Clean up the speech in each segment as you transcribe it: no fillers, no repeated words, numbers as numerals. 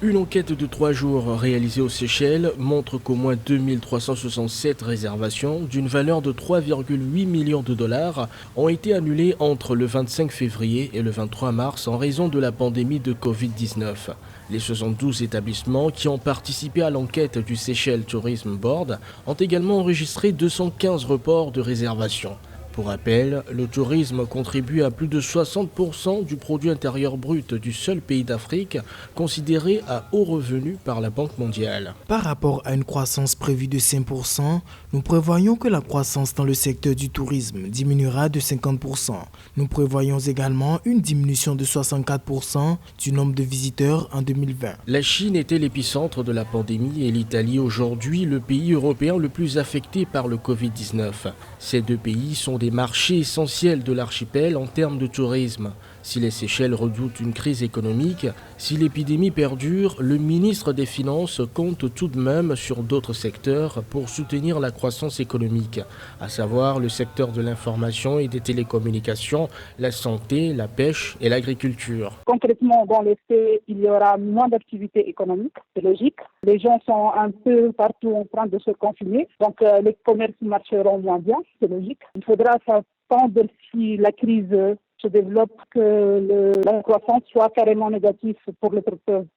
Une enquête de 3 jours réalisée aux Seychelles montre qu'au moins 2367 réservations d'une valeur de 3,8 millions de dollars ont été annulées entre le 25 février et le 23 mars en raison de la pandémie de Covid-19. Les 72 établissements qui ont participé à l'enquête du Seychelles Tourism Board ont également enregistré 215 reports de réservation. Pour rappel, le tourisme contribue à plus de 60% du produit intérieur brut du seul pays d'Afrique considéré à haut revenu par la Banque mondiale. Par rapport à une croissance prévue de 5%, nous prévoyons que la croissance dans le secteur du tourisme diminuera de 50%. Nous prévoyons également une diminution de 64% du nombre de visiteurs en 2020. La Chine était l'épicentre de la pandémie et l'Italie aujourd'hui le pays européen le plus affecté par le Covid-19. Ces deux pays sont des marchés essentiels de l'archipel en termes de tourisme. Si les Seychelles redoutent une crise économique, si l'épidémie perdure, le ministre des Finances compte tout de même sur d'autres secteurs pour soutenir la croissance économique, à savoir le secteur de l'information et des télécommunications, la santé, la pêche et l'agriculture. Concrètement, dans les faits, il y aura moins d'activité économique, c'est logique. Les gens sont un peu partout en train de se confiner, donc les commerces marcheront moins bien, c'est logique. Il faudra s'attendre si la crise se développe que la croissance soit carrément négative pour le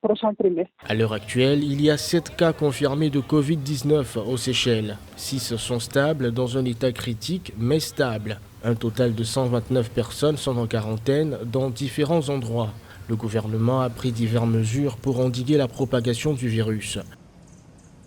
prochain trimestre. À l'heure actuelle, il y a 7 cas confirmés de Covid-19 aux Seychelles. 6 sont stables dans un état critique, mais stable. Un total de 129 personnes sont en quarantaine dans différents endroits. Le gouvernement a pris diverses mesures pour endiguer la propagation du virus.